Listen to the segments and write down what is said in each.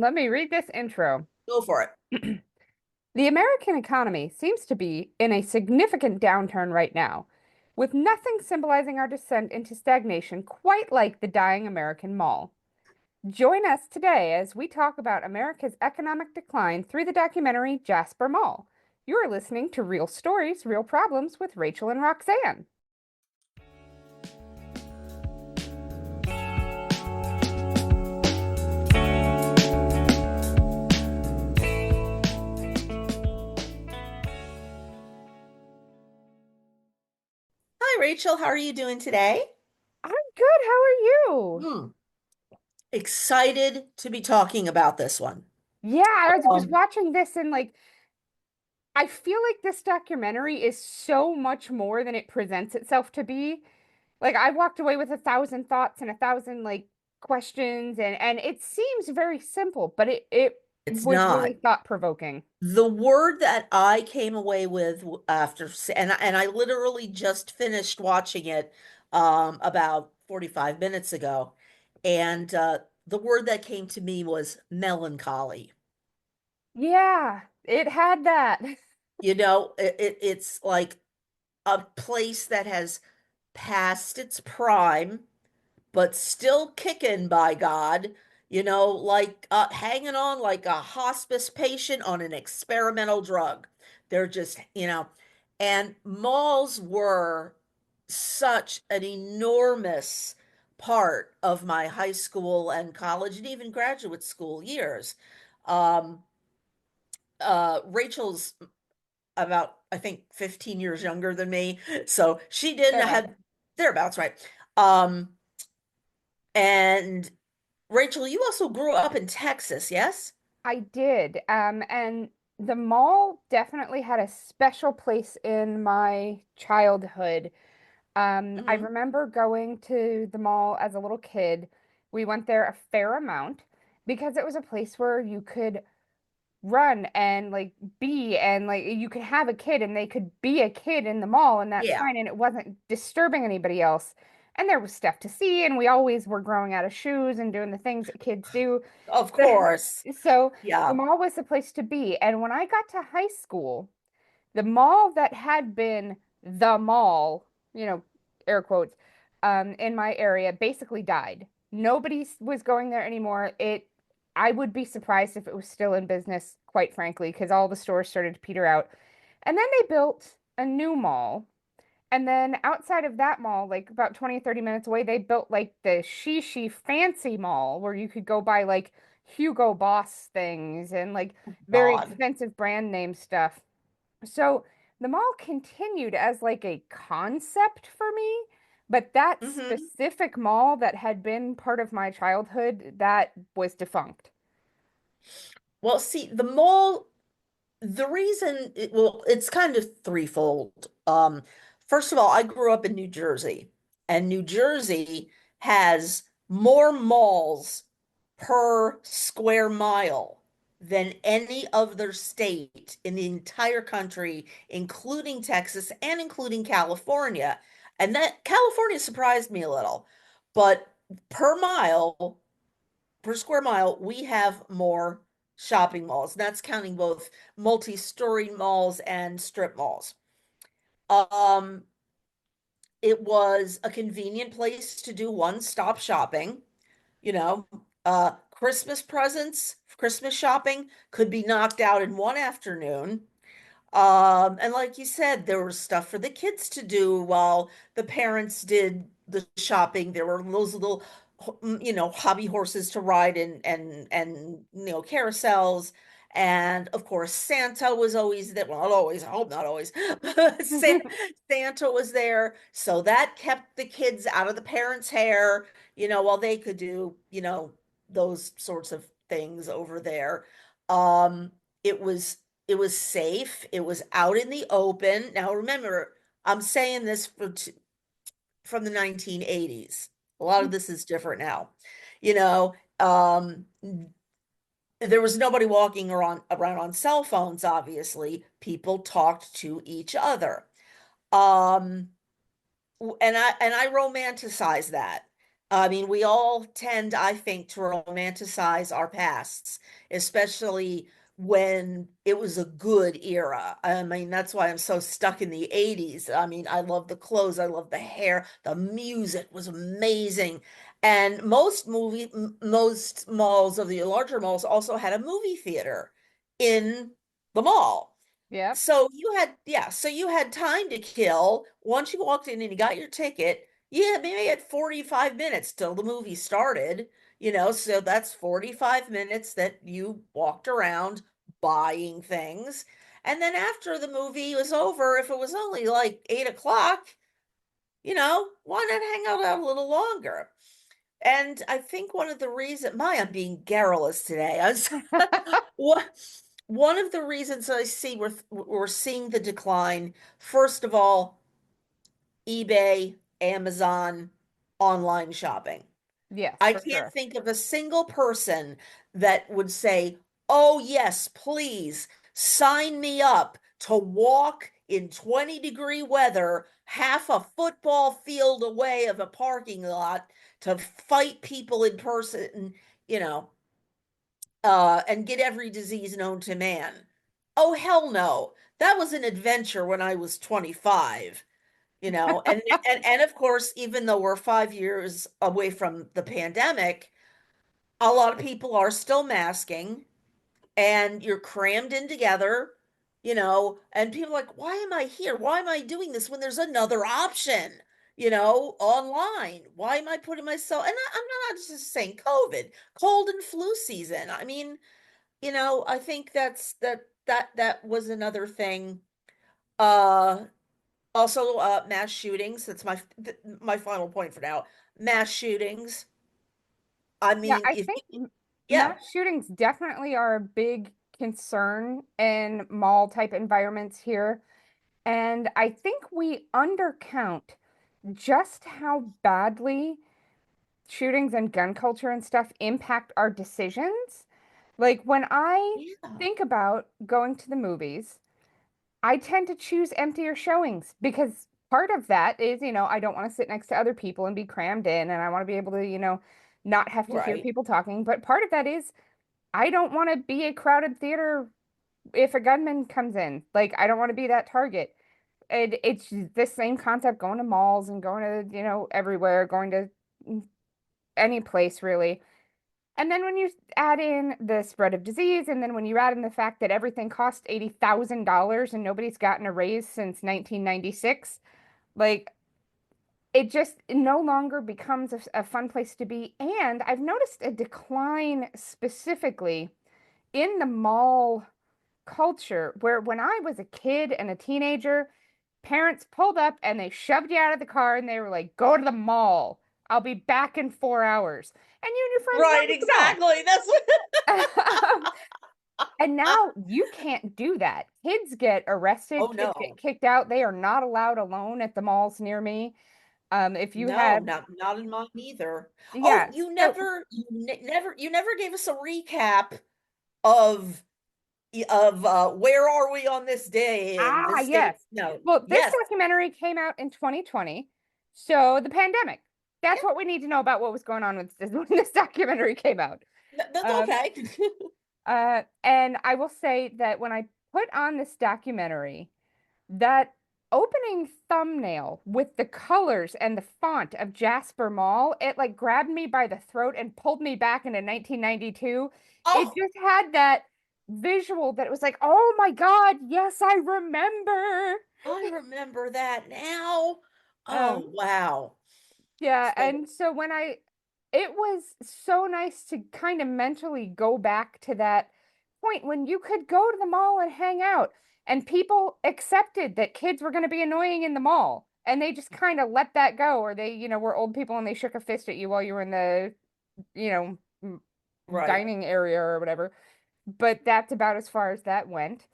Let me read this intro. Go for it. The American economy seems to be in a significant downturn right now, with nothing symbolizing our descent into stagnation quite like the dying American mall. Join us today as we talk about America's economic decline through the documentary Jasper Mall. You're listening to Real Stories, Real Problems with Rachael and Roxanne. Hi, Rachel. How are you doing today? I'm good. How are you? Hmm. Excited to be talking about this one. Yeah, I was Um, watching this and I feel like this documentary is so much more than it presents itself to be. Like I walked away with 1,000 thoughts and 1,000 questions and it seems very simple, but it it's was really not. thought-provoking. The word that I came away with after, and I literally just finished watching it about 45 minutes ago, and the word that came to me was melancholy. Yeah, it had that. It's like a place that has passed its prime but still kicking by God, like hanging on like a hospice patient on an experimental drug. They're just, and malls were such an enormous part of my high school and college and even graduate school years. Um, Rachel's about, I think, 15 years younger than me, so she didn't Thereabouts. have thereabouts, right? Um, and Rachel, you also grew up in Texas, yes? I did. And the mall definitely had a special place in my childhood. I Hmm. remember going to the mall as a little kid. We went there a fair amount because it was a place where you could run and be and you could have a kid and they could be a kid in the mall and that's Yeah, fine and it wasn't disturbing anybody else. And there was stuff to see and we always were growing out of shoes and doing the things that kids do. of course. So the Yeah. mall was the place to be. And when I got to high school, the mall that had been the mall, you know, air quotes, in my area basically died. Nobody was going there anymore. I would be surprised if it was still in business, quite frankly, because all the stores started to peter out. And then they built a new mall. And then outside of that mall, like about 20 or 30 minutes away, they built like the Shishi Fancy Mall where you could go buy like Hugo Boss things and very God. expensive brand name stuff. So the mall continued as like a concept for me, but that Hmm. specific mall that had been part of my childhood, that was defunct. Well, see, the mall, the reason well, it's kind of threefold. First of all, I grew up in New Jersey, and New Jersey has more malls per square mile than any other state in the entire country, including Texas and including California. And that California surprised me a little, but per mile, per square mile, we have more shopping malls. And that's counting both multi-story malls and strip malls. Um, it was a convenient place to do one-stop shopping. Christmas presents, Christmas shopping could be knocked out in one afternoon. And like you said, there was stuff for the kids to do while the parents did the shopping. There were those little, hobby horses to ride and carousels. And of course, Santa was always there. Well, not always, I hope not always. Santa was there. So that kept the kids out of the parents' hair, while they could do, those sorts of things over there. Um, it was it was safe. It was out in the open. Now remember, I'm saying this from the 1980s. A lot of this is different now. You know, um, there was nobody walking around on cell phones, obviously. People talked to each other. Um, and I romanticize that. I mean, we all tend, I think, to romanticize our pasts, especially when it was a good era. I mean, that's why I'm so stuck in the 80s. I mean, I love the clothes, I love the hair, the music was amazing. And most malls of the larger malls also had a movie theater in the mall. Yep. So you had time to kill. Once you walked in and you got your ticket, yeah, maybe at 45 minutes till the movie started, so that's 45 minutes that you walked around buying things. And then after the movie was over, if it was only like 8 o'clock, why not hang out a little longer? And I think one of the reasons, I'm being garrulous today. What one of the reasons I see we're seeing the decline, first of all, eBay, Amazon, online shopping. Yes, I for can't sure. think of a single person that would say, "Oh, yes, please sign me up to walk in 20-degree weather half a football field away of a parking lot to fight people in person, you know, and get every disease known to man." Oh, hell no. That was an adventure when I was 25, and of course, even though we're 5 years away from the pandemic, a lot of people are still masking and you're crammed in together, and people are like, why am I here? Why am I doing this when there's another option, online? Why am I putting myself, and I'm not just saying COVID, cold and flu season. I mean, I think that was another thing. Uh, Also, mass shootings. That's my final point for now. Mass shootings. I Yeah, mean, I if think yeah, mass shootings definitely are a big concern in mall type environments here. And I think we undercount just how badly shootings and gun culture and stuff impact our decisions. Like when I yeah, think about going to the movies, I tend to choose emptier showings because part of that is, I don't want to sit next to other people and be crammed in, and I want to be able to, not have to hear right, people talking. But part of that is I don't want to be a crowded theater if a gunman comes in. Like, I don't want to be that target. And it's the same concept going to malls and going to, everywhere, going to any place really. And then when you add in the spread of disease, and then when you add in the fact that everything costs $80,000 and nobody's gotten a raise since 1996, like it just no longer becomes a fun place to be. And I've noticed a decline specifically in the mall culture where when I was a kid and a teenager, parents pulled up and they shoved you out of the car and they were like, go to the mall. I'll be back in 4 hours. And you and your friends right, went to the mall. exactly. That's what. And now you can't do that. Kids get Oh arrested, kids get no, kicked out. They are not allowed alone at the malls near me. If you no, have, not in mine either. Oh, yeah, you never gave us a recap of where are we on this day in this state? yes. No, Well, this yes, documentary came out in 2020. So the pandemic. That's yeah, what we need to know about what was going on with this when this documentary came out. that's Um, okay. and I will say that when I put on this documentary, that opening thumbnail with the colors and the font of Jasper Mall, it like grabbed me by the throat and pulled me back into 1992. It Oh, just had that visual that it was like, oh my God, yes, I remember. I remember that now. Um, Oh, wow. yeah, So, and so it was so nice to kind of mentally go back to that point when you could go to the mall and hang out, and people accepted that kids were going to be annoying in the mall, and they just kind of let that go, or they, were old people and they shook a fist at you while you were in the, you know, right. dining area or whatever. But that's about as far as that went.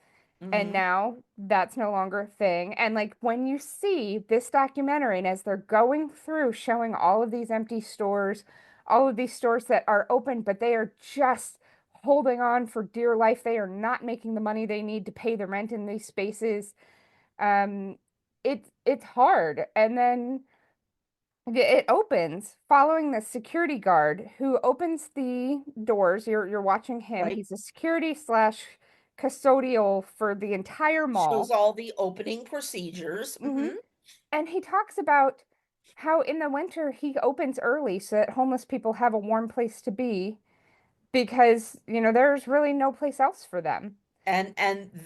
And Hmm. now that's no longer a thing. And like when you see this documentary and as they're going through showing all of these empty stores, all of these stores that are open, but they are just holding on for dear life. They are not making the money they need to pay the rent in these spaces. Um, it's hard. And then It opens following the security guard who opens the doors. You're watching him. right? He's a security slash custodial for the entire Shows mall. all the opening procedures. Hmm. Hmm. And he talks about how in the winter he opens early so that homeless people have a warm place to be because, there's really no place else for them. And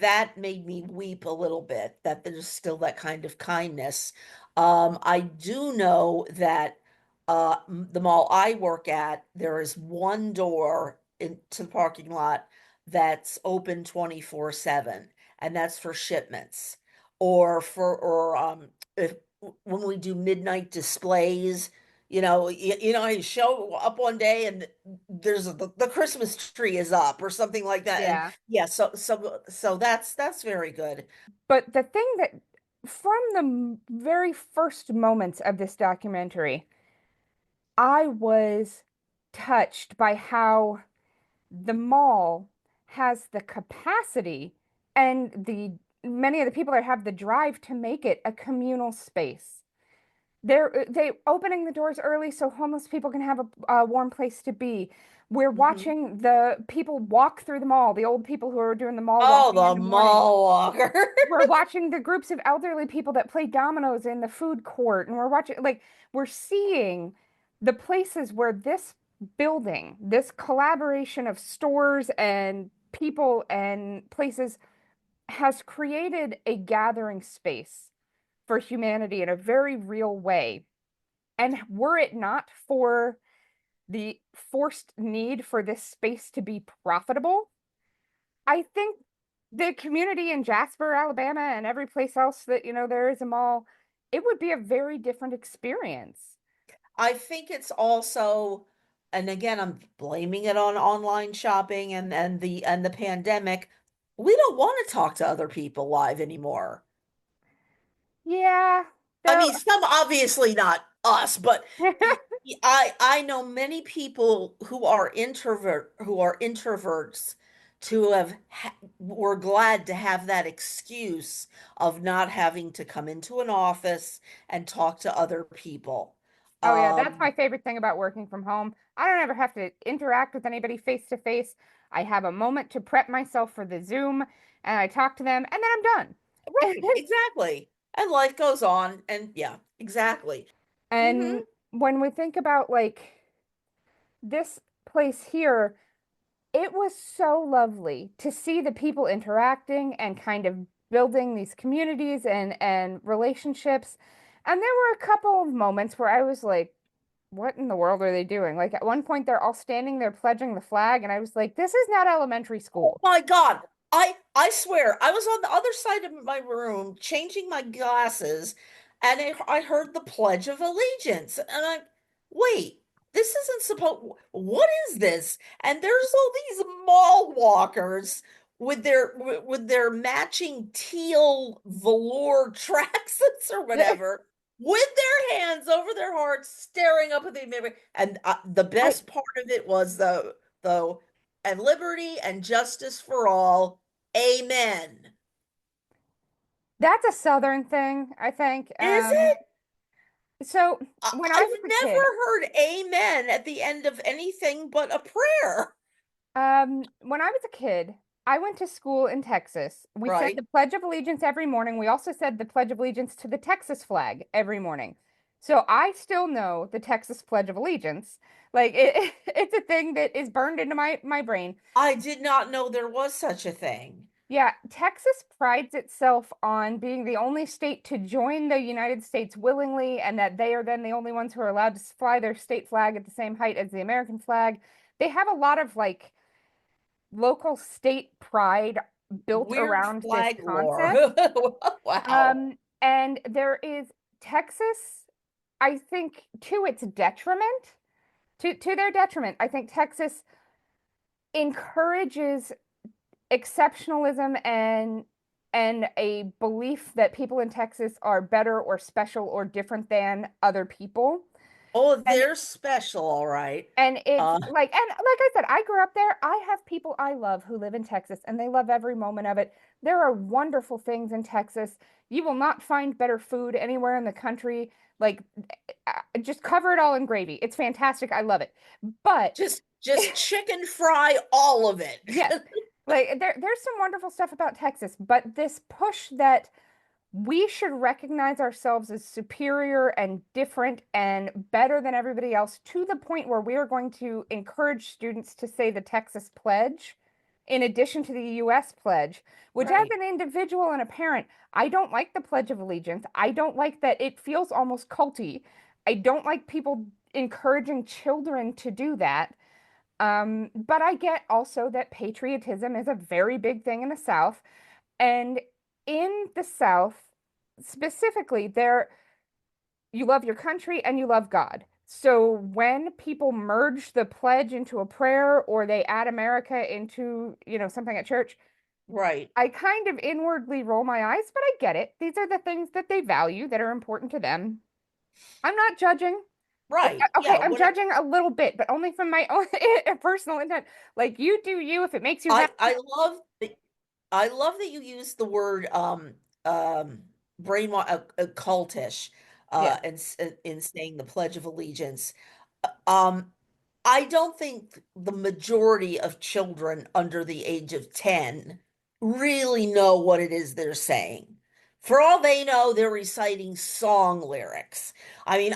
that made me weep a little bit that there's still that kind of kindness. I do know that the mall I work at, there is one door into the parking lot that's open 24/7, and that's for shipments or if when we do midnight displays. You show up one day and there's the Christmas tree is up or something like that, and Yeah. yeah, so that's very good. But the thing that, from the very first moments of this documentary, I was touched by how the mall has the capacity and the many of the people that have the drive to make it a communal space. They opening the doors early so homeless people can have a warm place to be. We're Mhm. watching the people walk through the mall, the old people who are doing the mall Oh, walking in the the morning. mall walker. We're watching the groups of elderly people that play dominoes in the food court, and we're seeing the places where this building, this collaboration of stores and people and places has created a gathering space for humanity in a very real way. And were it not for the forced need for this space to be profitable, I think the community in Jasper, Alabama, and every place else that, there is a mall, it would be a very different experience. I think it's also, and again, I'm blaming it on online shopping and the pandemic. We don't want to talk to other people live anymore. Yeah, I though. mean, some obviously not us, but I know many people who are introverts to have were glad to have that excuse of not having to come into an office and talk to other people. Oh yeah, that's Um, my favorite thing about working from home. I don't ever have to interact with anybody face to face. I have a moment to prep myself for the Zoom and I talk to them and then I'm done. right, exactly. And life goes on, and yeah, exactly. Hmm. And when we think about like this place here, it was so lovely to see the people interacting and kind of building these communities and relationships. And there were a couple of moments where I was like, what in the world are they doing? Like at one point they're all standing there pledging the flag and I was like, this is not elementary Oh school. my God. I swear, I was on the other side of my room changing my glasses, and I heard the Pledge of Allegiance. And I, wait, this isn't supposed, what is this? And there's all these mall walkers with their matching teal velour tracksuits or whatever, with their hands over their hearts, staring up at the mirror. And the I best part of it was though, and liberty and justice for all. Amen. That's a Southern thing, I think. Is it? So when I I've was a kid, never heard amen at the end of anything but a prayer. when I was a kid, I went to school in Texas. We said Right? the Pledge of Allegiance every morning. We also said the Pledge of Allegiance to the Texas flag every morning. So I still know the Texas Pledge of Allegiance. Like it's a thing that is burned into my brain. I did not know there was such a thing. Yeah, Texas prides itself on being the only state to join the United States willingly, and that they are then the only ones who are allowed to fly their state flag at the same height as the American flag. They have a lot of like local state pride built Weird around this flag lore. concept. Wow. And there is Texas, I think, to its detriment, to their detriment, I think Texas encourages exceptionalism and a belief that people in Texas are better or special or different than other people. Oh, And they're special, all right. and it's Uh, like I said, I grew up there. I have people I love who live in Texas and they love every moment of it. There are wonderful things in Texas. You will not find better food anywhere in the country. Like just cover it all in gravy. It's fantastic. I love it. But just chicken fry all of it. yes, like there's some wonderful stuff about Texas, but this push that we should recognize ourselves as superior and different and better than everybody else to the point where we are going to encourage students to say the Texas Pledge in addition to the US Pledge, which as Right. an individual and a parent, I don't like the Pledge of Allegiance. I don't like that it feels almost culty. I don't like people encouraging children to do that. But I get also that patriotism is a very big thing in the South. And in the South, specifically, there you love your country and you love God. So when people merge the pledge into a prayer or they add America into, something at church, Right. I kind of inwardly roll my eyes, but I get it. These are the things that they value that are important to them. I'm not judging. Right. Okay, Yeah. I'm What judging a little bit, but only from my own personal intent. Like you do you if it makes you I happy. I love I love that you use the word brainwash cultish Yes. in saying the Pledge of Allegiance. Um, I don't think the majority of children under the age of 10 really know what it is they're saying. For all they know, they're reciting song lyrics. I mean,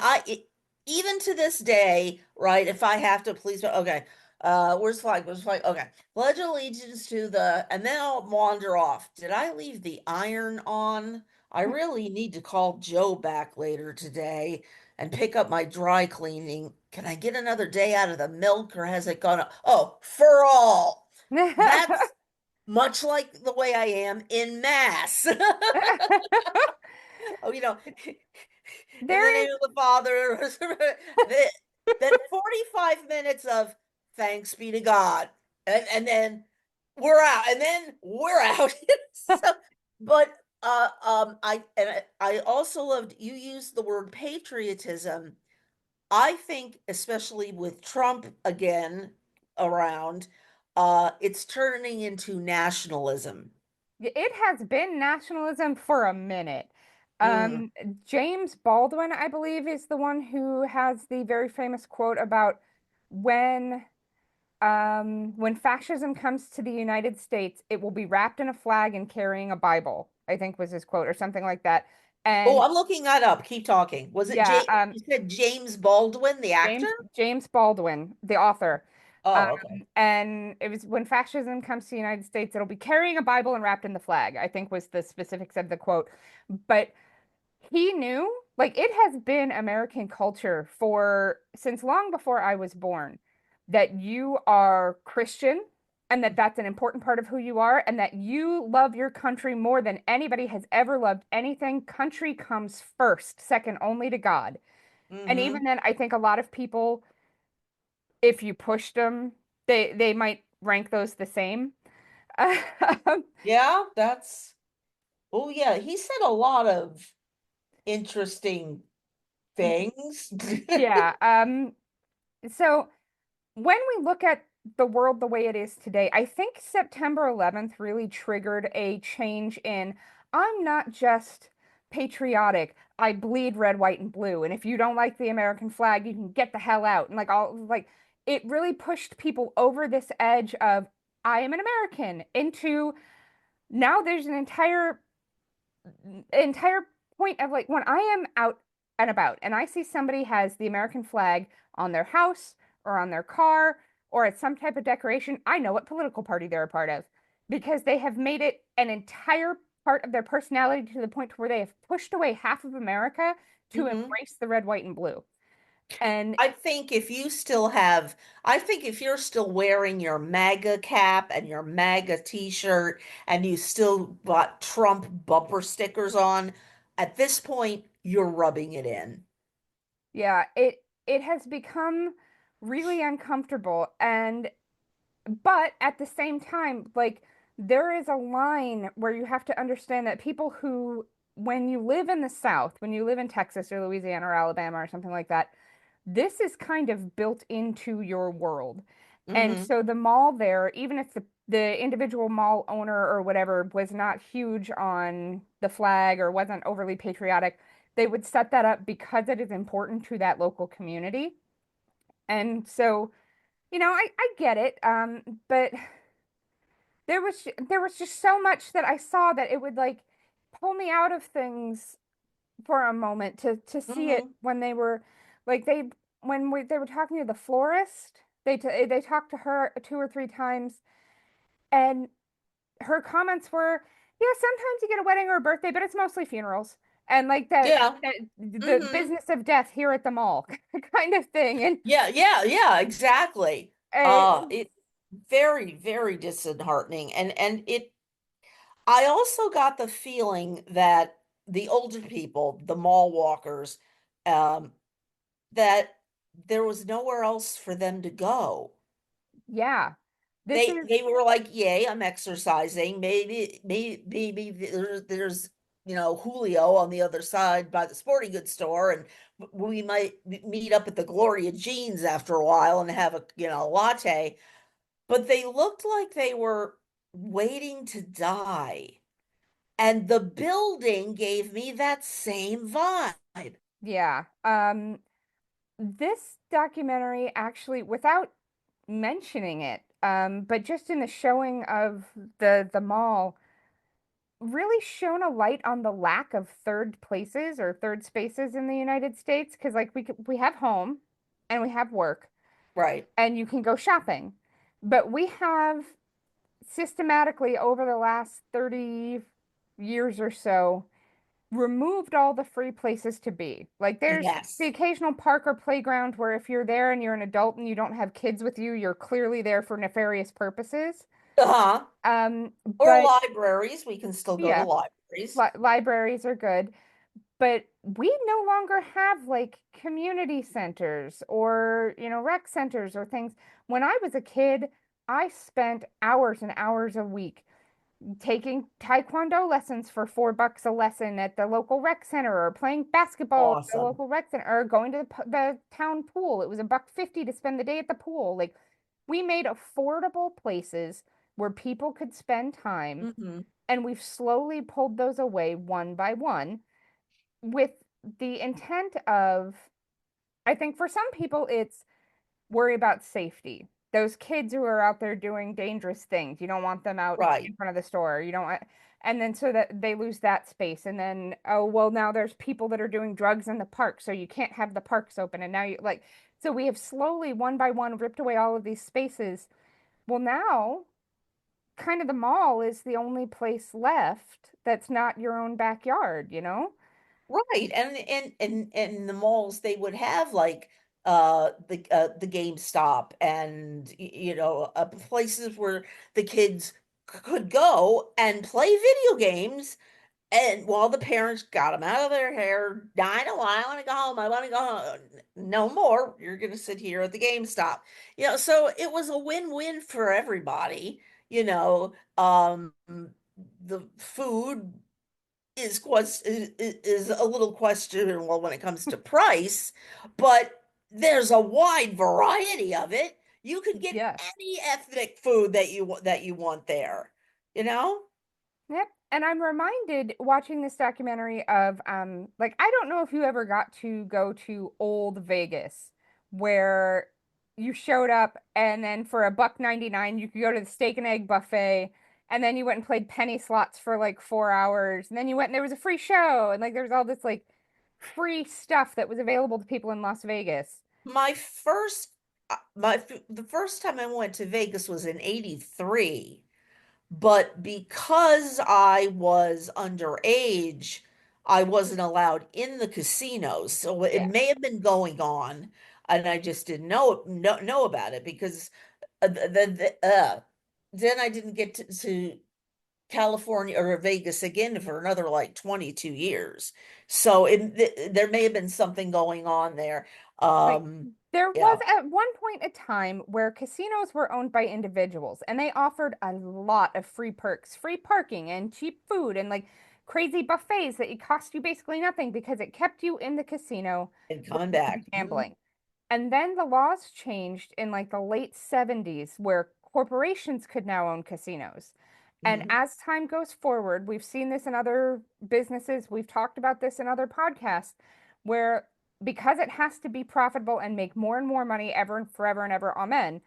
even to this day, right, if I have to please, okay, where's the flag? Where's the flag? Okay. Pledge allegiance to the, and then I'll wander off. Did I leave the iron on? I really need to call Joe back later today and pick up my dry cleaning. Can I get another day out of the milk or has it gone up? Oh, for all. That's much like the way I am in mass. Oh, in the There name is of the Father, then, then 45 minutes of thanks be to God. And then we're out. And then we're out. So, but I also loved you used the word patriotism. I think, especially with Trump again around, it's turning into nationalism. it has been nationalism for a minute. Mm. Um, James Baldwin, I believe, is the one who has the very famous quote about when when fascism comes to the United States, it will be wrapped in a flag and carrying a Bible, I think was his quote, or something like that. Oh, And I'm looking that up. Keep talking. Was it yeah, You said James Baldwin, the actor? James Baldwin, the author. Oh, okay. And it was when fascism comes to the United States, it'll be carrying a Bible and wrapped in the flag, I think was the specifics of the quote. But he knew, like it has been American culture for since long before I was born, that you are Christian and that that's an important part of who you are and that you love your country more than anybody has ever loved anything. Country comes first, second only to God. And Mm-hmm. even then, I think a lot of people, if you pushed them, they might rank those the same. Yeah, oh yeah, he said a lot of interesting things. Yeah. So when we look at the world the way it is today, I think September 11th really triggered a change in I'm not just patriotic, I bleed red, white, and blue. And if you don't like the American flag, you can get the hell out. And like it really pushed people over this edge of I am an American into now there's an entire point of like when I am out and about and I see somebody has the American flag on their house or on their car or at some type of decoration, I know what political party they're a part of because they have made it an entire part of their personality to the point where they have pushed away half of America to Hmm. embrace the red, white, and blue. And I think if you're still wearing your MAGA cap and your MAGA t-shirt and you still got Trump bumper stickers on, at this point, you're rubbing it in. yeah, it has become really uncomfortable and but at the same time, like there is a line where you have to understand that people who, when you live in the South, when you live in Texas or Louisiana or Alabama or something like that, this is kind of built into your world. And Hmm. so the mall there, even if the individual mall owner or whatever was not huge on the flag or wasn't overly patriotic, they would set that up because it is important to that local community. And so, I get it. But there was just so much that I saw that it would like pull me out of things for a moment to see it Hmm. when they were like they were talking to the florist. They talked to her two or three times, and her comments were, "Yeah, sometimes you get a wedding or a birthday, but it's mostly funerals." And like Yeah. the Hmm. business of death here at the mall kind of thing. And Yeah, yeah, yeah, exactly. uh, It very, very disheartening. And it I also got the feeling that the older people, the mall walkers, um, that there was nowhere else for them to go. yeah, this They is were like, "Yay, I'm exercising. Maybe there's Julio on the other side by the sporting goods store, and we might meet up at the Gloria Jeans after a while and have a latte." But they looked like they were waiting to die, and the building gave me that same vibe. yeah. This documentary actually, without mentioning it, but just in the showing of the mall, really shone a light on the lack of third places or third spaces in the United States. Because like we have home and we have work Right. and you can go shopping, but we have systematically over the last 30 years or so removed all the free places to be. Like there's the Yes. occasional park or playground where if you're there and you're an adult and you don't have kids with you, you're clearly there for nefarious purposes. Uh-huh. Um, Or but libraries. We can still go to yeah, libraries. libraries are good. But we no longer have like community centers or, rec centers or things. When I was a kid, I spent hours and hours a week taking taekwondo lessons for $4 a lesson at the local rec center or playing basketball at the Awesome. local rec center or going to the town pool. It was $1.50 to spend the day at the pool. Like we made affordable places where people could spend time, Hmm. and we've slowly pulled those away one by one with the intent of, I think for some people it's worry about safety. Those kids who are out there doing dangerous things, you don't want them out Right. in front of the store. You don't want, and then so that they lose that space. And then, oh, well, now there's people that are doing drugs in the park, so you can't have the parks open. And now you like, so we have slowly, one by one, ripped away all of these spaces. Well, now kind of the mall is the only place left that's not your own backyard, you know? Right. And the malls, they would have like the GameStop and places where the kids could go and play video games, and while the parents got them out of their hair, I don't want, I want to go home. I want to go home. No more. You're going to sit here at the GameStop. So it was a win-win for everybody. The food is a little questionable when it comes to price, but there's a wide variety of it. You could get Yes. any ethnic food that you want there, you know? Yep. And I'm reminded watching this documentary of like I don't know if you ever got to go to Old Vegas where you showed up and then for $1.99 you could go to the steak and egg buffet and then you went and played penny slots for like 4 hours and then you went and there was a free show and like there was all this like free stuff that was available to people in Las Vegas. My first my the first time I went to Vegas was in 83, but because I was underage, I wasn't allowed in the casinos. So it Yeah. may have been going on and I just didn't know about it because then I didn't get to California or Vegas again for another like 22 years. So there may have been something going on there. Like Um, there was yeah, at one point a time where casinos were owned by individuals and they offered a lot of free perks, free parking and cheap food and like crazy buffets that it cost you basically nothing because it kept you in the casino and where coming you could be back. Mhm. gambling. And then the laws changed in like the late 70s where corporations could now own casinos. And Mhm. as time goes forward, we've seen this in other businesses, we've talked about this in other podcasts, where because it has to be profitable and make more and more money ever and forever and ever, amen,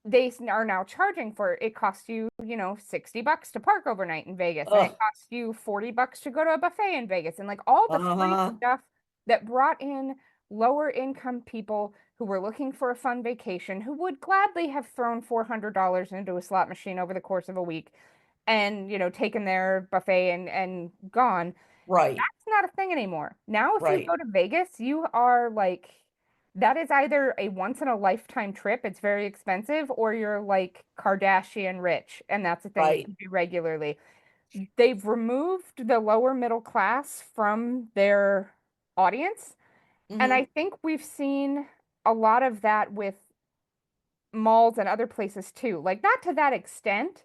they are now charging for it. It costs you, $60 to park overnight in Vegas, and it Ugh. costs you $40 to go to a buffet in Vegas, and like all the free Uh-huh. stuff that brought in lower income people who were looking for a fun vacation, who would gladly have thrown $400 into a slot machine over the course of a week and, taken their buffet and gone. Right. It's not a thing anymore. Now, if you Right. go to Vegas, you are like, that is either a once in a lifetime trip, it's very expensive, or you're like Kardashian rich, and that's a thing you Right. can do regularly. They've removed the lower middle class from their audience, and I Hmm. think we've seen a lot of that with malls and other places too. Like, not to that extent,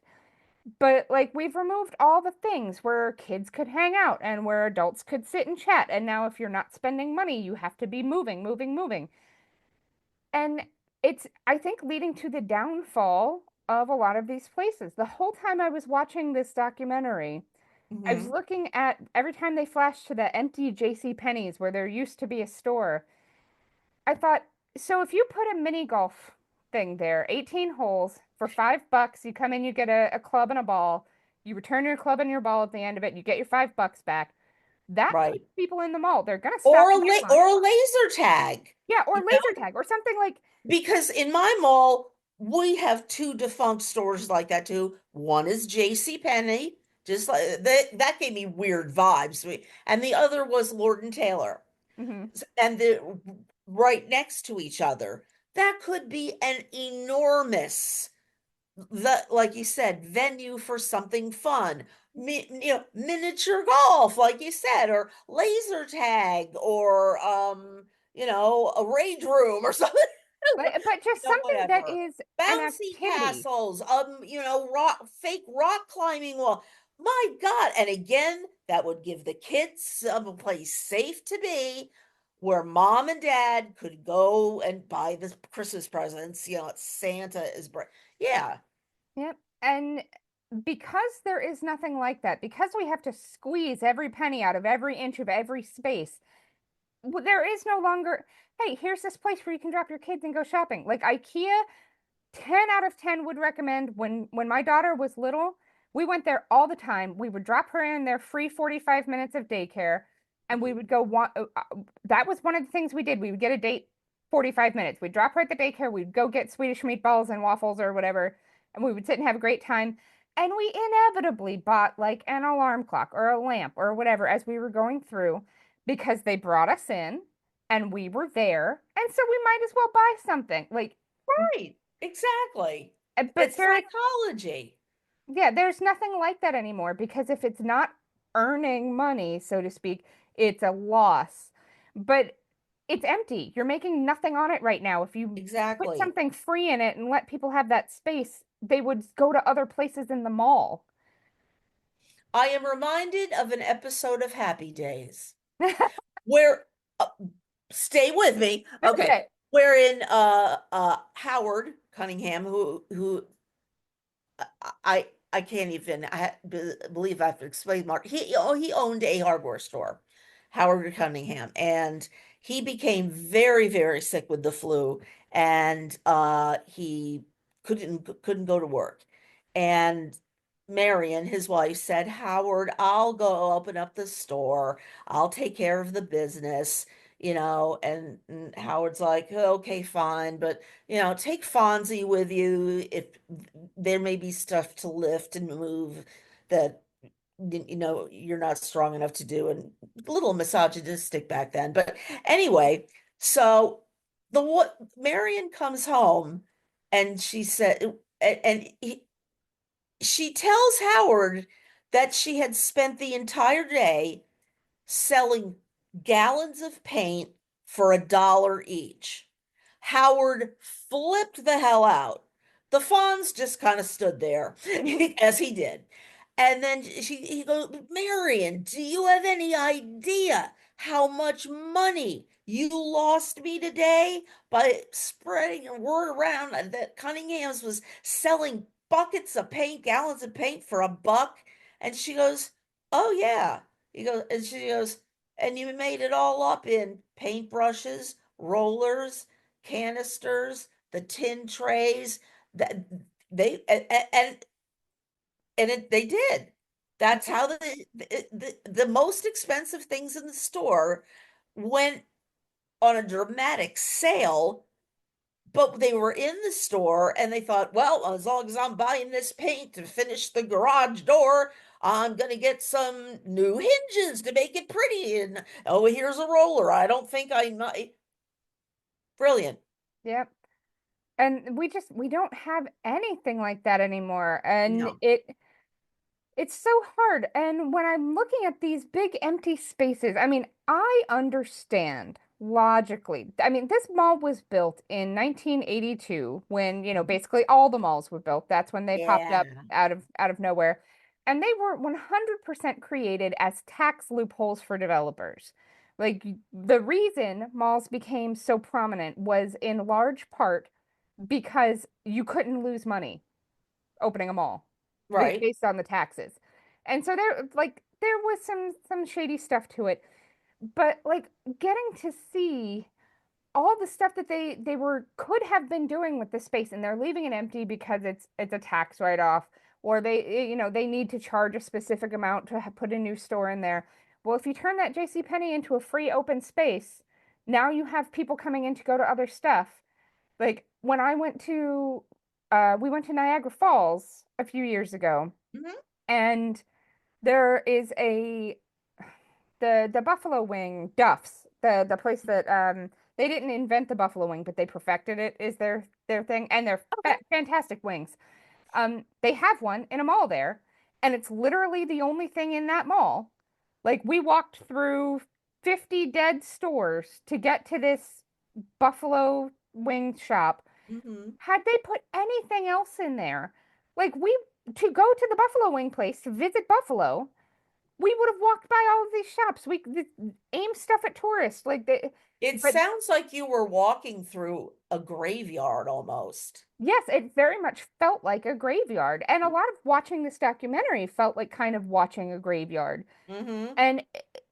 but like we've removed all the things where kids could hang out and where adults could sit and chat. And now, if you're not spending money, you have to be moving, moving, moving. And it's, I think, leading to the downfall of a lot of these places. The whole time I was watching this documentary, I was Hmm. looking at every time they flashed to the empty J.C. Penney's where there used to be a store. I thought, so if you put a mini golf thing there, 18 holes for $5, you come in, you get a club and a ball, you return your club and your ball at the end of it, you get your $5 back. That puts Right. people in the mall. They're gonna stop Or and get lunch. or a laser tag. Yeah, or You laser know, tag or something like, because in my mall, we have two defunct stores like that too. One is J.C. Penney, just like that gave me weird vibes. And the other was Lord and Taylor. mhm. And they're right next to each other. That could be an enormous, like you said, venue for something fun. Miniature golf, like you said, or laser tag, or a rage room or something. But just something that Whatever. is an Bouncy activity. castles, fake rock climbing wall. My God. And again, that would give the kids a place safe to be where mom and dad could go and buy the Christmas presents. Santa is bright. Yeah. Yep. And because there is nothing like that, because we have to squeeze every penny out of every inch of every space, there is no longer, hey, here's this place where you can drop your kids and go shopping. Like IKEA, 10 out of 10 would recommend. When my daughter was little, we went there all the time. We would drop her in their free 45 minutes of daycare, and we Mhm. would go that was one of the things we did. We would get a date 45 minutes. We'd drop her at the daycare, we'd go get Swedish meatballs and waffles or whatever, and we would sit and have a great time. And we inevitably bought like an alarm clock or a lamp or whatever as we were going through because they brought us in and we were there. And so we might as well buy something. Like, Right. Exactly. but It's there, psychology. yeah, there's nothing like that anymore because if it's not earning money, so to speak, it's a loss. But it's empty. You're making nothing on it right now. If you put Exactly. something free in it and let people have that space, they would go to other places in the mall. I am reminded of an episode of Happy Days where stay with me. Okay. Okay. Wherein Howard Cunningham, who I can't even believe I have to explain. Mark, he owned a hardware store, Howard Cunningham, and he became very very sick with the flu, and he couldn't go to work, and Marion, his wife, said, Howard, I'll go open up the store. I'll take care of the business, and Howard's like, okay, fine, but take Fonzie with you if there may be stuff to lift and move that you're not strong enough to do, and a little misogynistic back then. But anyway, so the what Marion comes home and she said, she tells Howard that she had spent the entire day selling gallons of paint for $1 each. Howard flipped the hell out. The Fonz just kind of stood there, as he did. And then he goes, Marion, do you have any idea how much money You lost me today by spreading a word around that Cunningham's was selling buckets of paint, gallons of paint for $1. And she goes, "Oh yeah." And she goes, "And you made it all up in paintbrushes, rollers, canisters, the tin trays that they they did. That's Yep. how the most expensive things in the store went on a dramatic sale, but they were in the store and they thought, well, as long as I'm buying this paint to finish the garage door, I'm going to get some new hinges to make it pretty. And oh, here's a roller. I don't think I might. Brilliant. Yep. And we don't have anything like that anymore. And No. it's so hard. And when I'm looking at these big empty spaces, I mean, I understand logically. I mean, this mall was built in 1982 when, basically all the malls were built. That's when they popped up Yeah. out of nowhere. And they were 100% created as tax loopholes for developers. Like the reason malls became so prominent was in large part because you couldn't lose money opening a mall Right. based on the taxes. And so there was some shady stuff to it, but like getting to see all the stuff that they were could have been doing with the space and they're leaving it empty because it's a tax write-off or they need to charge a specific amount to put a new store in there. Well, if you turn that J.C. Penney into a free open space, now you have people coming in to go to other stuff. Like when I went to we went to Niagara Falls a few years ago, Mhm. and there is the buffalo wing Duff's, the place that they didn't invent the buffalo wing, but they perfected it is their thing, and they're Okay. fantastic wings. They have one in a mall there, and it's literally the only thing in that mall. Like we walked through 50 dead stores to get to this buffalo wing shop. Hmm. Had they put anything else in there, like we to go to the buffalo wing place to visit Buffalo, we would have walked by all of these shops. Aim stuff at tourists, It but sounds like you were walking through a graveyard almost. yes, it very much felt like a graveyard. And a lot of watching this documentary felt like kind of watching a graveyard. Hmm. And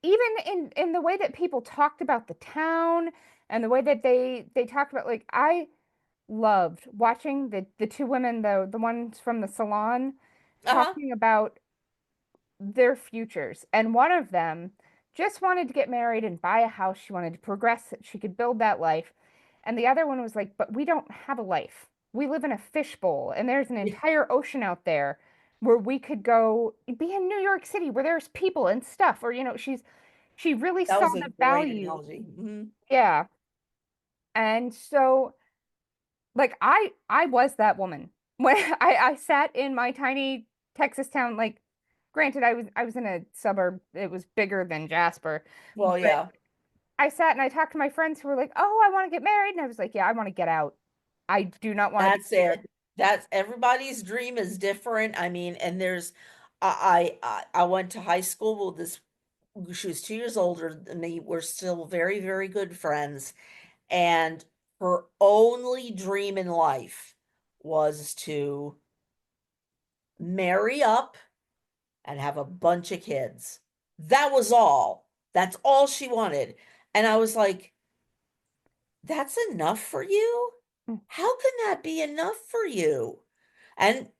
even in the way that people talked about the town and the way that they talked about like I loved watching the two women, the ones from the salon, Uh-huh. talking about their futures. And one of them just wanted to get married and buy a house. She wanted to progress, she could build that life. And the other one was like, but we don't have a life. We live in a fishbowl, and there's an Yeah, entire ocean out there where we could go be in New York City where there's people and stuff. Or, she really that saw was a the great value. analogy. Hmm. Yeah. And so like I was that woman when I sat in my tiny Texas town. Like, granted, I was in a suburb. It was bigger than Jasper, Well, but yeah. I sat and I talked to my friends who were like, "Oh, I want to get married," and I was like, "Yeah, I want to get out. I do not want to be That's here." it. That's everybody's dream is different. I mean, and I went to high school with this. She was 2 years older than me. We're still very, very good friends. And her only dream in life was to marry up and have a bunch of kids. That was all. That's all she wanted. And I was like, that's enough for you? Mm. How can that be enough for you? And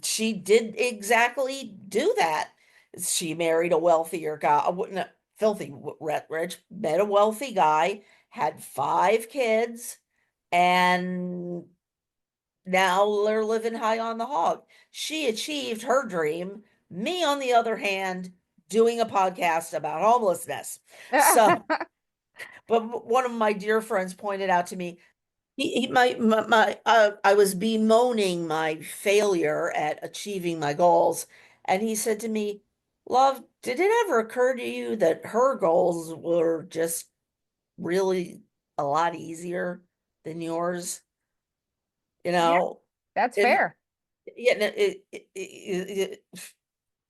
she did exactly do that. She married a wealthier guy, no, filthy rich, met a wealthy guy, had 5 kids, and now they're living high on the hog. She achieved her dream. Me, on the other hand, doing a podcast about homelessness. So, but one of my dear friends pointed out to me, I was bemoaning my failure at achieving my goals, and he said to me, "Love, did it ever occur to you that her goals were just really a lot easier than yours? You Yeah, know, that's and fair. yeah,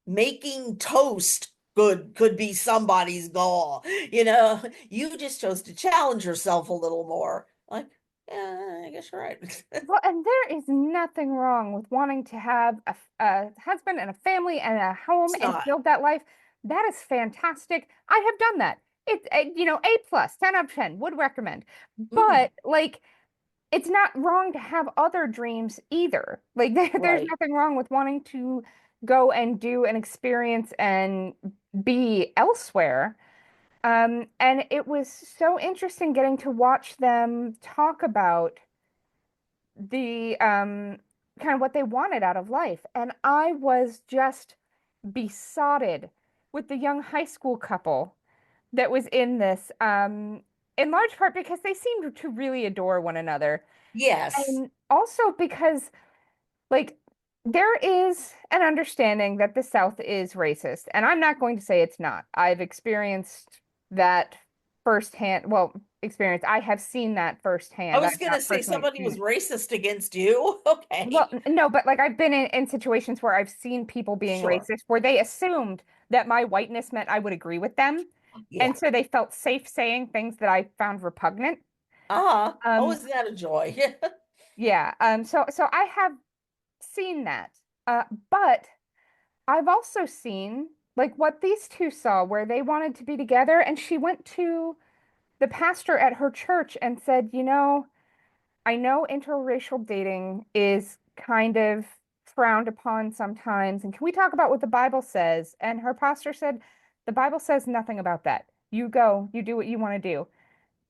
making toast could be somebody's goal. You know, you just chose to challenge yourself a little more. Like, yeah, I guess you're right. Well, and there is nothing wrong with wanting to have a husband and a family and a home It's and not. build that life. That is fantastic. I have done that. It's A plus, 10 out of 10, would recommend. Mm, But like it's not wrong to have other dreams either. Like there's right. nothing wrong with wanting to go and do an experience and be elsewhere. And it was so interesting getting to watch them talk about the kind of what they wanted out of life. And I was just besotted with the young high school couple that was in this, in large part because they seemed to really adore one another. Yes. And also because, like, there is an understanding that the South is racist. And I'm not going to say it's not. I've experienced that firsthand. Well, experience. I have seen that I firsthand. was I've gonna not say personally somebody was experienced. racist against you. Well, Okay. no, but like I've been in situations where I've seen people being Sure. racist where they assumed that my whiteness meant I would agree with them. Yeah. And so they felt safe saying things that I found repugnant. Uh-huh. Oh, Um, isn't that a joy? yeah. So I have seen that. Uh, but I've also seen like what these two saw where they wanted to be together, and she went to the pastor at her church and said, I know interracial dating is kind of frowned upon sometimes, and can we talk about what the Bible says? And her pastor said, the Bible says nothing about that. You go, you do what you want to do.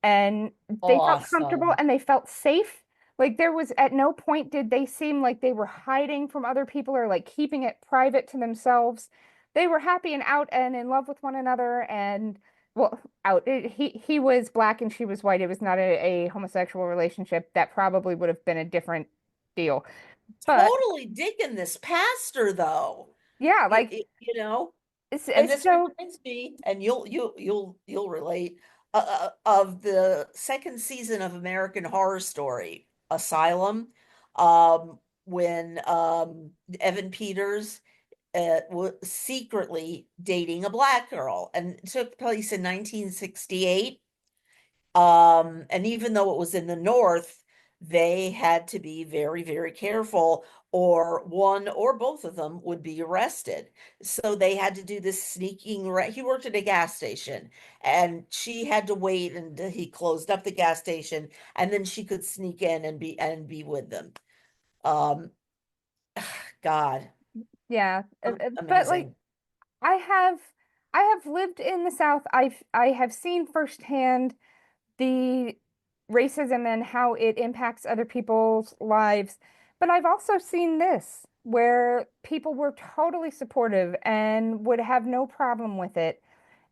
And they felt comfortable Awesome. and they felt safe. Like there was at no point did they seem like they were hiding from other people or like keeping it private to themselves. They were happy and out and in love with one another and well, out. He was black and she was white. It was not a homosexual relationship. That probably would have been a different deal. But Totally digging this pastor though. yeah, like You know, and it's this so reminds me, and you'll relate of the second season of American Horror Story, Asylum, when Evan Peters was secretly dating a black girl, and it took place in 1968. And even though it was in the North, they had to be very, very careful, or one or both of them would be arrested. So they had to do this sneaking. He worked at a gas station, and she had to wait until he closed up the gas station, and then she could sneak in and be with them. Um, God, yeah. But like amazing. I have I have lived in the South. I have seen firsthand the racism and how it impacts other people's lives. But I've also seen this where people were totally supportive and would have no problem with it.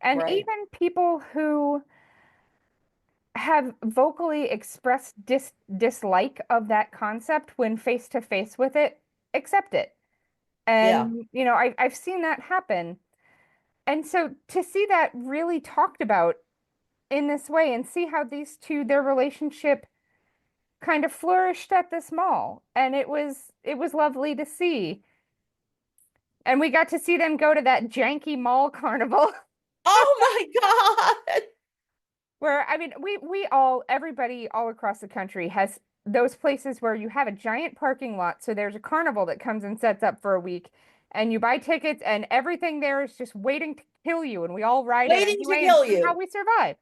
And Right. even people who have vocally expressed dislike of that concept when face to face with it, accept it. Yeah. And, I've seen that happen. And so to see that really talked about in this way and see how these two, their relationship kind of flourished at this mall. And it was lovely to see. And we got to see them go to that janky mall carnival Oh my God. where I mean we all everybody all across the country has those places where you have a giant parking lot. So there's a carnival that comes and sets up for a week and you buy tickets and everything there is just waiting to kill you and we all ride in Waiting to anyway and kill somehow you. we survive.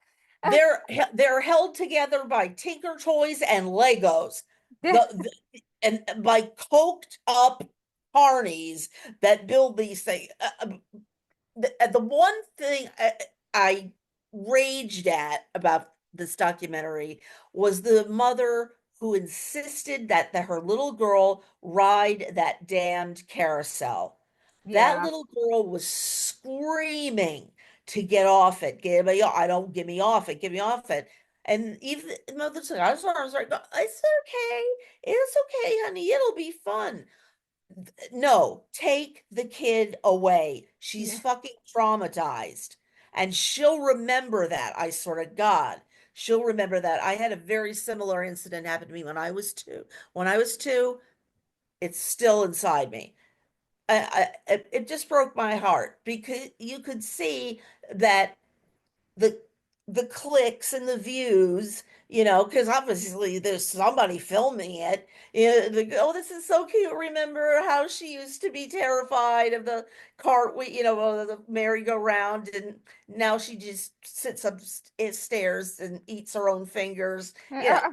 They're held together by Tinker Toys and Legos. The and by coked up carnies that build these things. The one thing I raged at about this documentary was the mother who insisted that her little girl ride that damned carousel. That Yeah. little girl was screaming to get off it. I don't give me off it, give me off it. And even the mother's like, I'm sorry, no, it's okay. It's okay, honey. It'll be fun. No, take the kid away. She's Yeah. fucking traumatized. And she'll remember that, I swear to God. She'll remember that. I had a very similar incident happen to me when I was two. When I was two, it's still inside me. it just broke my heart because you could see that the the clicks and the views, because obviously there's somebody filming it. Oh, this is so cute. Remember how she used to be terrified of the cart, the merry-go-round, and now she just sits up stairs and eats her own fingers. Yeah.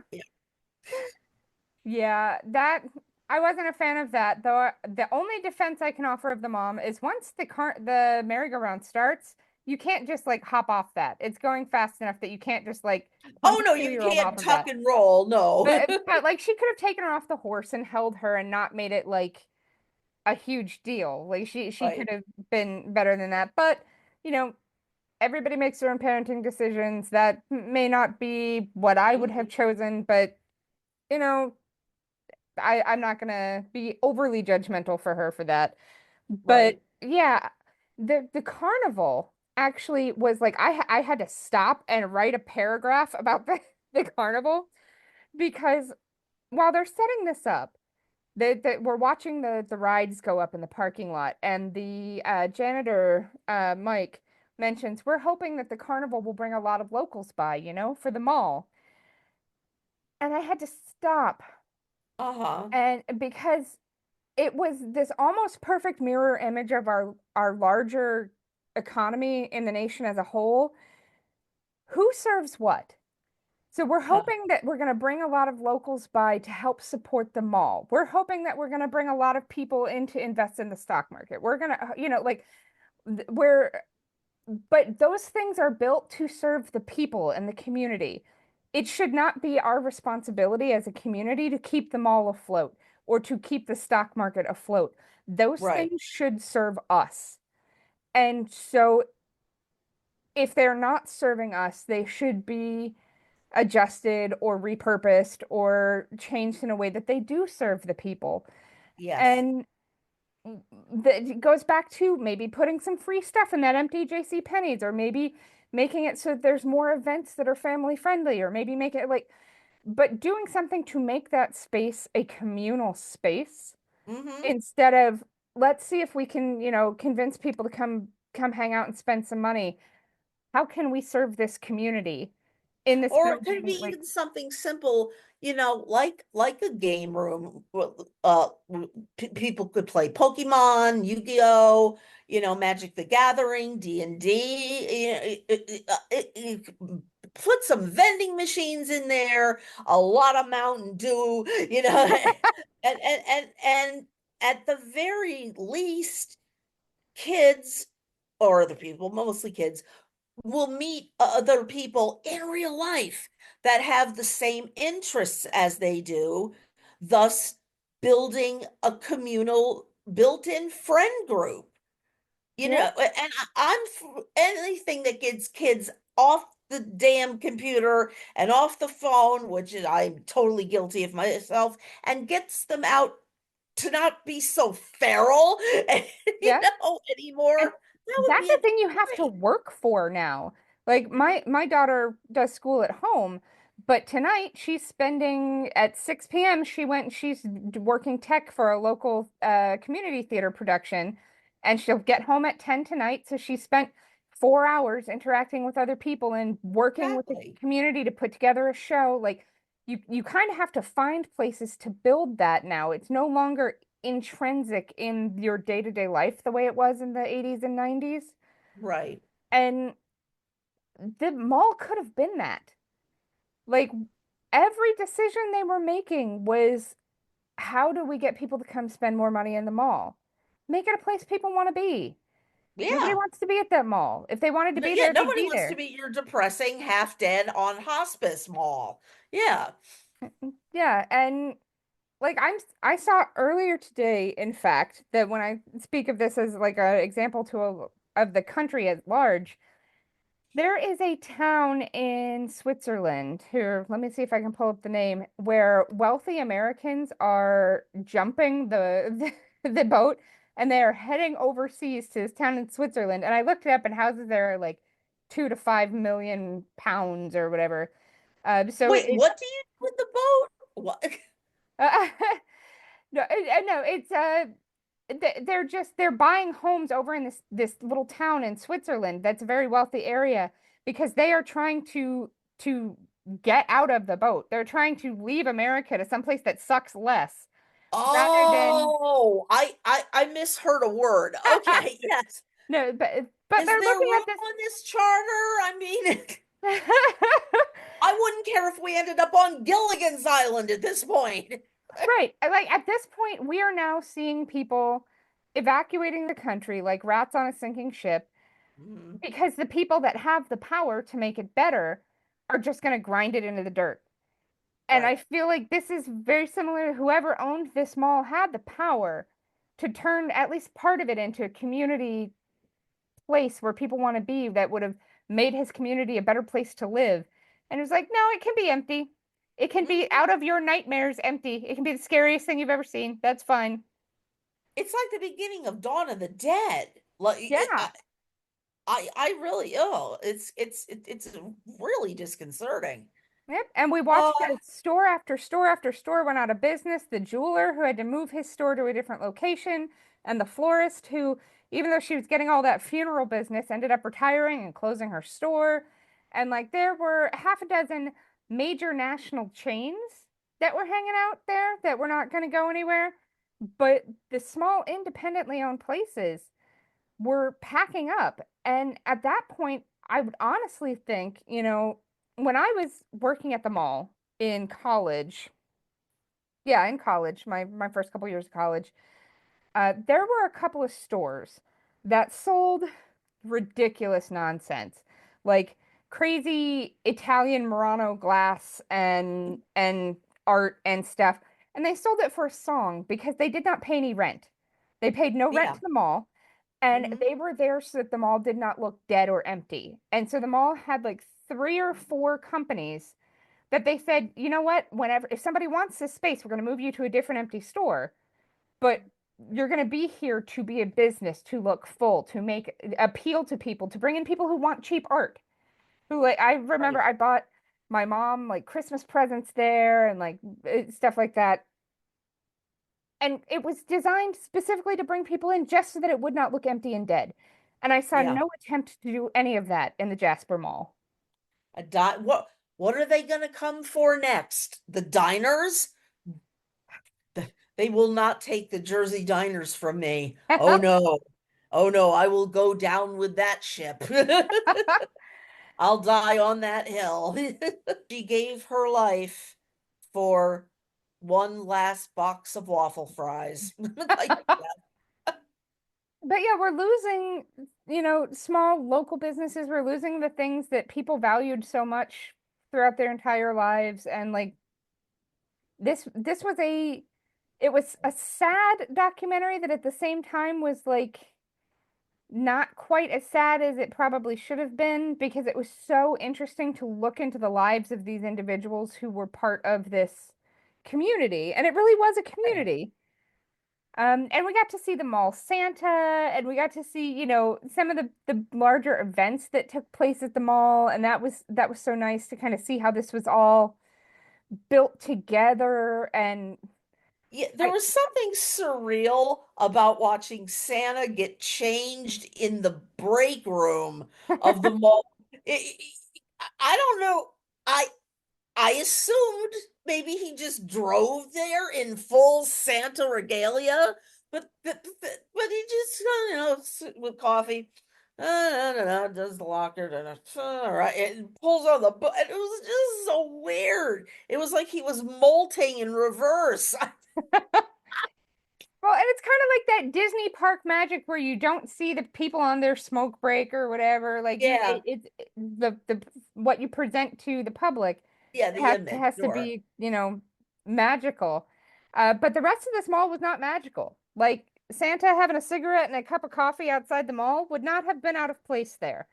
Yeah, that I wasn't a fan of that, though. The only defense I can offer of the mom is once the merry-go-round starts, you can't just like hop off that. It's going fast enough that you can't just like pump Oh a no, you two-year-old off can't of tuck that. and roll. No. But like she could have taken her off the horse and held her and not made it like a huge deal. Like she could Right. have been better than that. But, you know, everybody makes their own parenting decisions. That may not be what I would have Mhm. chosen, but you know, I'm not gonna be overly judgmental for her for that. But Right. yeah, the carnival actually was like I had to stop and write a paragraph about the carnival because while they're setting this up, we're watching the rides go up in the parking lot, and the janitor Mike mentions we're hoping that the carnival will bring a lot of locals by, for the mall. And I had to stop, Uh-huh. and because it was this almost perfect mirror image of our larger economy in the nation as a whole. Who serves what? So we're Huh. hoping that we're going to bring a lot of locals by to help support the mall. We're hoping that we're going to bring a lot of people in to invest in the stock market. We're going to, like we're, but those things are built to serve the people and the community. It should not be our responsibility as a community to keep the mall afloat or to keep the stock market afloat. Those Right. things should serve us. And so if they're not serving us, they should be adjusted or repurposed or changed in a way that they do serve the people. Yes. And it goes back to maybe putting some free stuff in that empty JC Penney's, or maybe making it so that there's more events that are family friendly, or maybe make it like, but doing something to make that space a communal space Hmm. instead of let's see if we can, convince people to come hang out and spend some money. How can we serve this community in this Or it could be building? Like, even something simple, like a game room. Well, people could play Pokemon, Yu-Gi-Oh, Magic the Gathering, D&D. You could put some vending machines in there, a lot of Mountain Dew, and at the very least, kids or other people, mostly kids, will meet other people in real life that have the same interests as they do, thus building a communal built-in friend group. yeah, And I'm for anything that gets kids off the damn computer and off the phone, which is I'm totally guilty of myself, and gets them out to not be so feral, yeah. And anymore. That would that's be a thing you have to great. work for now. Like my daughter does school at home, but tonight she's spending at 6 p.m. She went and she's working tech for a local community theater production, and she'll get home at 10 tonight. So she spent 4 hours interacting with other people and working with the Exactly. community to put together a show. Like you kind of have to find places to build that now. It's no longer intrinsic in your day-to-day life the way it was in the 80s and 90s. Right. And the mall could have been that. Like every decision they were making was how do we get people to come spend more money in the mall? Make it a place people want to be. Nobody Yeah. wants to be at that mall. If they wanted to No, be yeah, there, they'd nobody be wants to there. be your depressing half dead on hospice mall. Yeah. Yeah, and like I saw earlier today, in fact, that when I speak of this as like an example of the country at large, there is a town in Switzerland. Here, let me see if I can pull up the name, where wealthy Americans are jumping the boat and they are heading overseas to this town in Switzerland. And I looked it up, and houses there are like 2 to 5 million pounds or whatever. So Wait, what do you do with the boat? What? uh, no, no, it's they're buying homes over in this little town in Switzerland that's a very wealthy area because they are trying to get out of the boat. They're trying to leave America to someplace that sucks less rather than Oh, I misheard a word. Okay, yes. no, but Is they're there looking room at this. on this charter? I mean, I wouldn't care if we ended up on Gilligan's Island at this point. Right. Like at this point, we are now seeing people evacuating the country like rats on a sinking ship Mhm. because the people that have the power to make it better are just going to grind it into the dirt. And I Right. feel like this is very similar to whoever owned this mall had the power to turn at least part of it into a community place where people want to be that would have made his community a better place to live. And it was like, no, it can be empty. It can be Mhm. out of your nightmares empty. It can be the scariest thing you've ever seen. That's fine. It's like the beginning of Dawn of the Dead. Like Yeah. I really oh, it's really disconcerting. Yep. And we Uh, watched as store after store after store went out of business. The jeweler who had to move his store to a different location, and the florist who, even though she was getting all that funeral business, ended up retiring and closing her store. And like there were half a dozen major national chains that were hanging out there that were not going to go anywhere. But the small independently owned places were packing up. And at that point, I would honestly think, when I was working at the mall in college, yeah, in college, my first couple years of college, there were a couple of stores that sold ridiculous nonsense, like crazy Italian Murano glass and art and stuff. And they sold it for a song because they did not pay any rent. They paid no rent yeah. to the mall, and Hmm. they were there so that the mall did not look dead or empty. And so the mall had like three or four companies that they said, you know what, whenever if somebody wants this space, we're going to move you to a different empty store, but you're going to be here to be a business, to look full, to make appeal to people, to bring in people who want cheap art. Who like I remember Right. I bought my mom like Christmas presents there and like stuff like that. And it was designed specifically to bring people in just so that it would not look empty and dead. And I saw Yeah. no attempt to do any of that in the Jasper Mall. What are they gonna come for next? The diners? They will not take the Jersey diners from me. Oh no. Oh no, I will go down with that ship. I'll die on that hill. She gave her life for one last box of waffle fries. Like, But yeah, we're losing, small local businesses. We're losing the things that people valued so much throughout their entire lives. And like this was it was a sad documentary that at the same time was like not quite as sad as it probably should have been because it was so interesting to look into the lives of these individuals who were part of this community. And it really was a right. community. And we got to see the mall Santa, and we got to see, some of the larger events that took place at the mall, and that was so nice to kind of see how this was all built together. And Yeah, there I, was something surreal about watching Santa get changed in the break room of the mall. I don't know. I I assumed maybe he just drove there in full Santa regalia, but he just with coffee, does the locker, all right, and pulls on the book. It was just so weird. It was like he was molting in reverse. well, and it's kind of like that Disney park magic where you don't see the people on their smoke break or whatever. Like Yeah, it's the what you present to the public yeah, the has image, to sure, be, magical. But the rest of this mall was not magical. Like Santa having a cigarette and a cup of coffee outside the mall would not have been out of place there.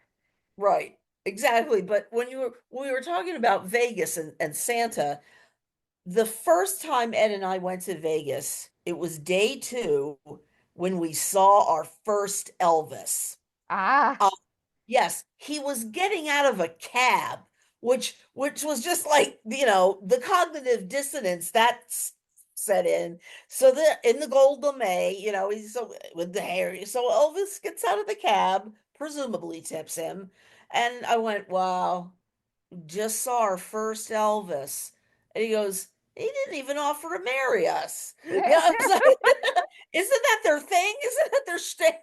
right, exactly. But we were talking about Vegas and Santa. The first time Ed and I went to Vegas, it was day two when we saw our first Elvis. Ah, Uh, yes, he was getting out of a cab, which was just like, the cognitive dissonance. That's set in. So the in the gold lame, he's so with the hair. So Elvis gets out of the cab, presumably tips him. And I went, wow, just saw our first Elvis. And he goes, he didn't even offer to marry us. Yeah, I was like, isn't that their thing? Isn't that their shtick?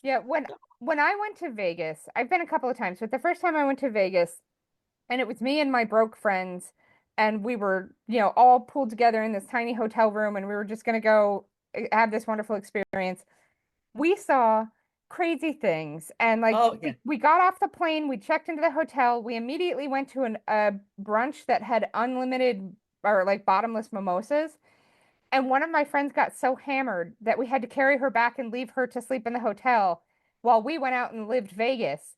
Yeah, when I went to Vegas, I've been a couple of times, but the first time I went to Vegas, and it was me and my broke friends, and we were, all pulled together in this tiny hotel room, and we were just gonna go have this wonderful experience. We saw crazy things, and like Oh, yeah. we got off the plane, we checked into the hotel, we immediately went to a brunch that had unlimited or like bottomless mimosas. And one of my friends got so hammered that we had to carry her back and leave her to sleep in the hotel while we went out and lived Vegas.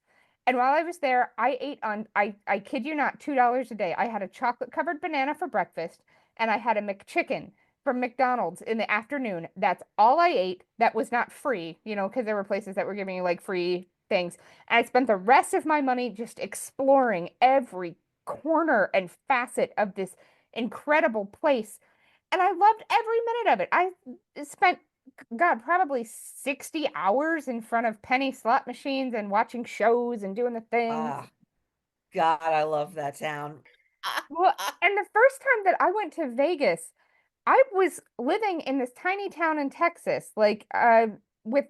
And while I was there, I ate on, I kid you not, $2 a day. I had a chocolate covered banana for breakfast and I had a McChicken from McDonald's in the afternoon. That's all I ate. That was not free, because there were places that were giving you like free things. And I spent the rest of my money just exploring every corner and facet of this incredible place, and I loved every minute of it. I spent, God, probably 60 hours in front of penny slot machines and watching shows and doing the things. Ah, God, I love that town. Well, and the first time that I went to Vegas, I was living in this tiny town in Texas, like with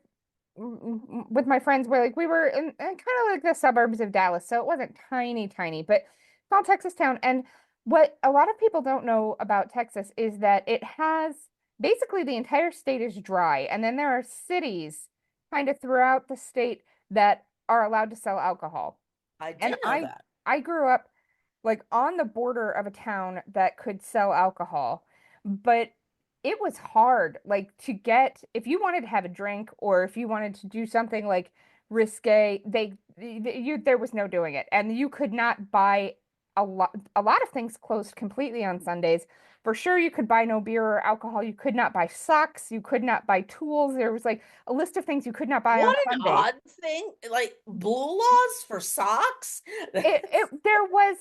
with my friends where like we were in kind of like the suburbs of Dallas, so it wasn't tiny, tiny, but small Texas town. And what a lot of people don't know about Texas is that it has basically the entire state is dry, and then there are cities kind of throughout the state that are allowed to sell alcohol. I And did know that. I grew up like on the border of a town that could sell alcohol, but it was hard like to get if you wanted to have a drink or if you wanted to do something like risque, you there was no doing it. And you could not buy a lot of things closed completely on Sundays. For sure you could buy no beer or alcohol. You could not buy socks, you could not buy tools. There was like a list of things you could not buy on What an Sundays. odd thing. Like blue laws for socks. There was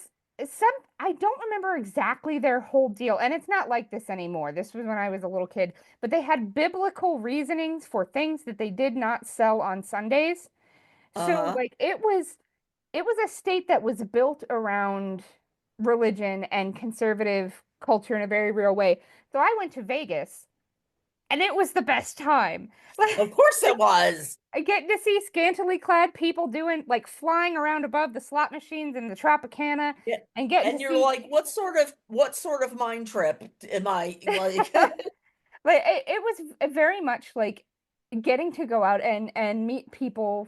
some, I don't remember exactly their whole deal, and it's not like this anymore. This was when I was a little kid, but they had biblical reasonings for things that they did not sell on Sundays. So Uh-huh. like it was a state that was built around religion and conservative culture in a very real way. So I went to Vegas and it was the best time. Of course it Like was. I get to see scantily clad people doing like flying around above the slot machines in the Tropicana Yeah. and getting to And you're see like, what sort of mind trip am I like? like it was very much like getting to go out and meet people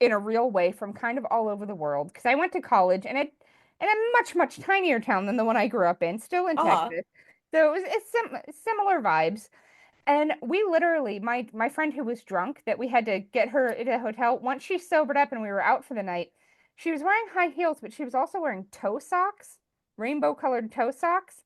in a real way from kind of all over the world because I went to college and it in a much tinier town than the one I grew up in, still in Uh-huh. Texas. So it's similar vibes. And we literally, my friend who was drunk, that we had to get her at a hotel, once she sobered up and we were out for the night, she was wearing high heels, but she was also wearing toe socks, rainbow colored toe socks.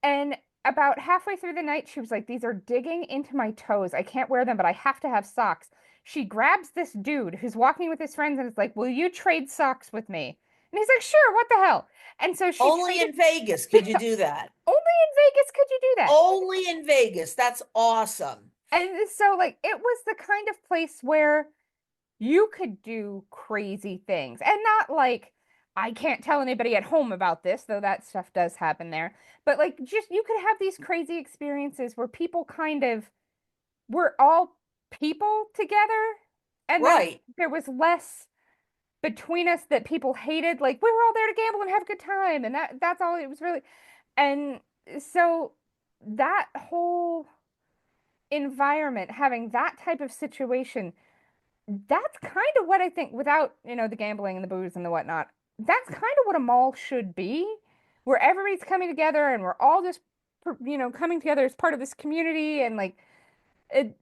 And about halfway through the night, she was like, "These are digging into my toes. I can't wear them, but I have to have socks." She grabs this dude who's walking with his friends and is like, "Will you trade socks with me?" And he's like, "Sure, what the hell?" And so she Only traded. in Vegas could you do that. Only in Vegas could you do that. Only in Vegas. That's awesome. And so, like, it was the kind of place where you could do crazy things. And not like, I can't tell anybody at home about this, though that stuff does happen there. But, like, just you could have these crazy experiences where people kind of were all people together. And Right. there was less between us that people hated. Like, we were all there to gamble and have a good time. And that's all it was really. And so that whole environment, having that type of situation, that's kind of what I think, without, the gambling and the booze and the whatnot, that's kind of what a mall should be, where everybody's coming together and we're all just, coming together as part of this community. And like, it,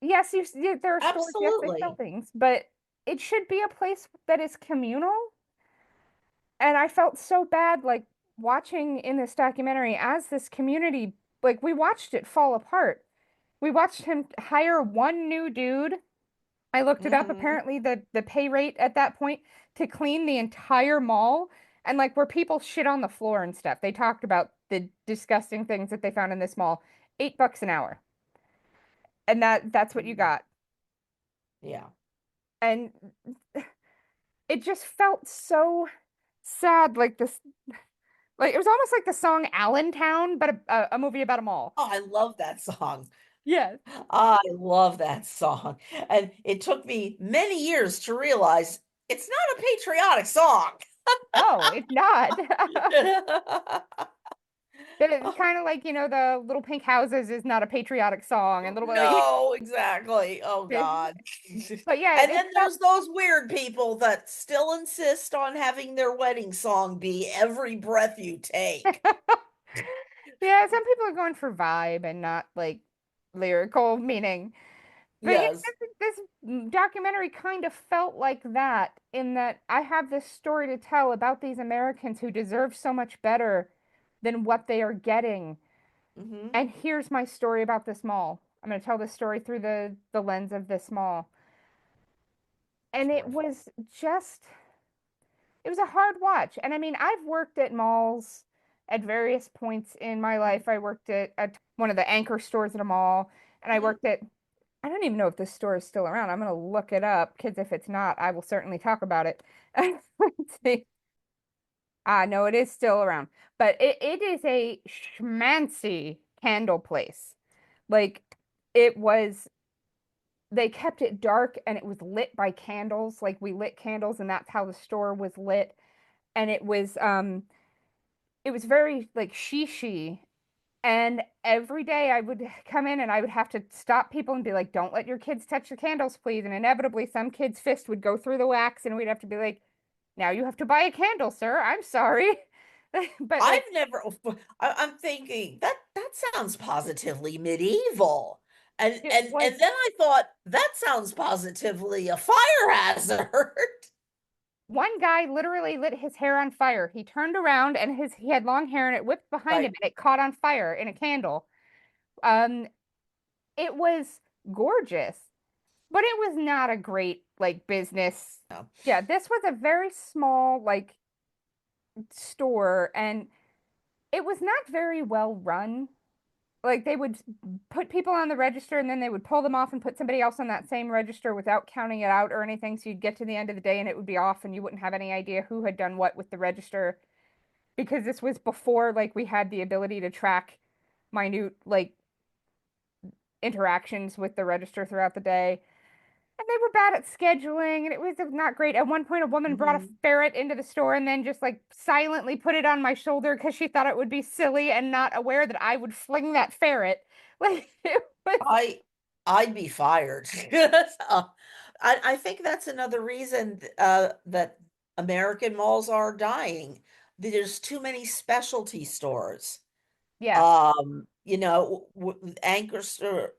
yes, there are stores, yes, they sell Absolutely. things, but it should be a place that is communal. And I felt so bad, like, watching in this documentary as this community, like, we watched it fall apart. We watched him hire one new dude. I looked it up. Hmm. Apparently, the pay rate at that point to clean the entire mall and like where people shit on the floor and stuff. They talked about the disgusting things that they found in this mall. $8 an hour. And that's what you Mhm. got. Yeah. And it just felt so sad, like this, like it was almost like the song Allentown, but a movie about a mall. Oh, I love that song. Yes. I love that song. And it took me many years to realize it's not a patriotic song. Oh, it's not. It's kind of like, the Little Pink Houses is not a patriotic song, and little like, No, exactly. Oh God. but yeah, And it then felt. there's those weird people that still insist on having their wedding song be Every Breath You Take. Yeah, some people are going for vibe and not like lyrical meaning. But yeah, Yes. this documentary kind of felt like that, in that I have this story to tell about these Americans who deserve so much better than what they are getting. Hmm. And here's my story about this mall. I'm going to tell this story through the lens of this mall. And it Terrific. was just, it was a hard watch. And I mean, I've worked at malls at various points in my life. I worked at one of the anchor stores at a mall, and I Hmm. worked at, I don't even know if this store is still around. I'm going to look it up because if it's not, I will certainly talk about it. Let's see. Ah, no, it is still around. But it is a schmancy candle place. Like, it was, they kept it dark and it was lit by candles. Like, we lit candles and that's how the store was lit. And it was very like she. And every day I would come in and I would have to stop people and be like, don't let your kids touch the candles, please. And inevitably, some kid's fist would go through the wax and we'd have to be like, now you have to buy a candle, sir. I'm sorry. But I've like, never, I'm thinking that sounds positively medieval. And it and was and then I thought that sounds positively a fire hazard. one guy literally lit his hair on fire. He turned around and he had long hair and it whipped behind him Right. and it caught on fire in a candle. Um, it was gorgeous. But it was not a great like business. Yeah. Yeah, this was a very small like store, and it was not very well run. Like they would put people on the register and then they would pull them off and put somebody else on that same register without counting it out or anything. So you'd get to the end of the day and it would be off and you wouldn't have any idea who had done what with the register, because this was before like we had the ability to track minute like interactions with the register throughout the day. And they were bad at scheduling, and it was not great. At one point, a woman brought a Hmm. ferret into the store and then just like silently put it on my shoulder because she thought it would be silly and not aware that I would fling that ferret. Like it was, I I'd be fired. So, I think that's another reason that American malls are dying. There's too many specialty stores. yes, Anchor store,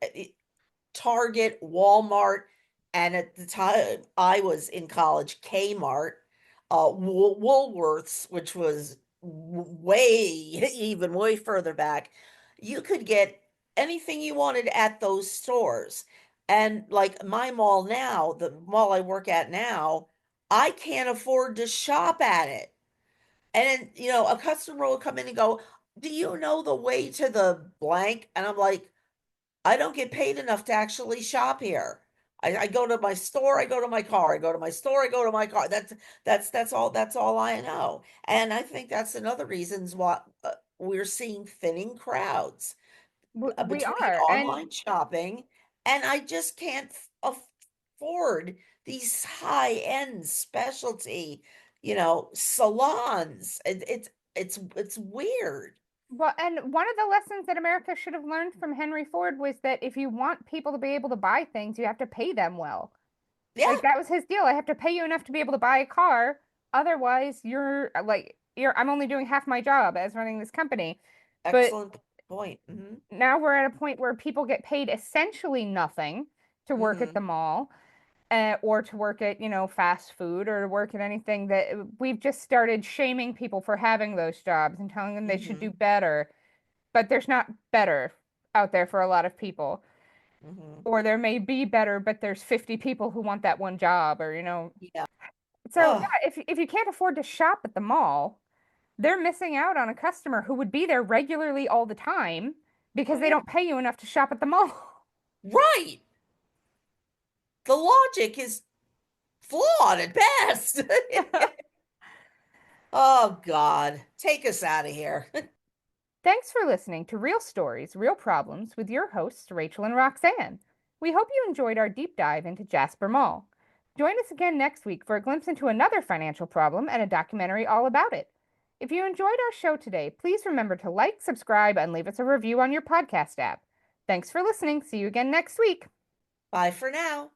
Target, Walmart, and at the time I was in college, Kmart, Woolworths, which was way even way further back. You could get anything you wanted at those stores. And like my mall now, the mall I work at now, I can't afford to shop at it. And then, a customer will come in and go, "Do you know the way to the blank?" And I'm like, I don't get paid enough to actually shop here. I go to my store, I go to my car, I go to my store, I go to my car. That's all I know. And I think that's another reasons why we're seeing thinning crowds we between are. And online shopping, and I just can't afford these high-end specialty, salons. It's weird. well, and one of the lessons that America should have learned from Henry Ford was that if you want people to be able to buy things, you have to pay them well. Like Yeah, that was his deal. I have to pay you enough to be able to buy a car. Otherwise, I'm only doing half my job as running this company. But excellent point. Hmm. now we're at a point where people get paid essentially nothing to work at Hmm. the mall, or to work at, fast food or to work at anything, that we've just started shaming people for having those jobs and telling them they should do Hmm. better. But there's not better out there for a lot of people. Hmm. Or there may be better, but there's . 50 people who want that one job, or. Yeah. So yeah, Oh, if you can't afford to shop at the mall, they're missing out on a customer who would be there regularly all the time because Oh they yeah. don't pay you enough to shop at the mall. Right. The logic is flawed at best. Oh God. Take us out of here. Thanks for listening to Real Stories, Real Problems with your hosts, Rachel and Roxanne. We hope you enjoyed our deep dive into Jasper Mall. Join us again next week for a glimpse into another financial problem and a documentary all about it. If you enjoyed our show today, please remember to like, subscribe, and leave us a review on your podcast app. Thanks for listening. See you again next week. Bye for now.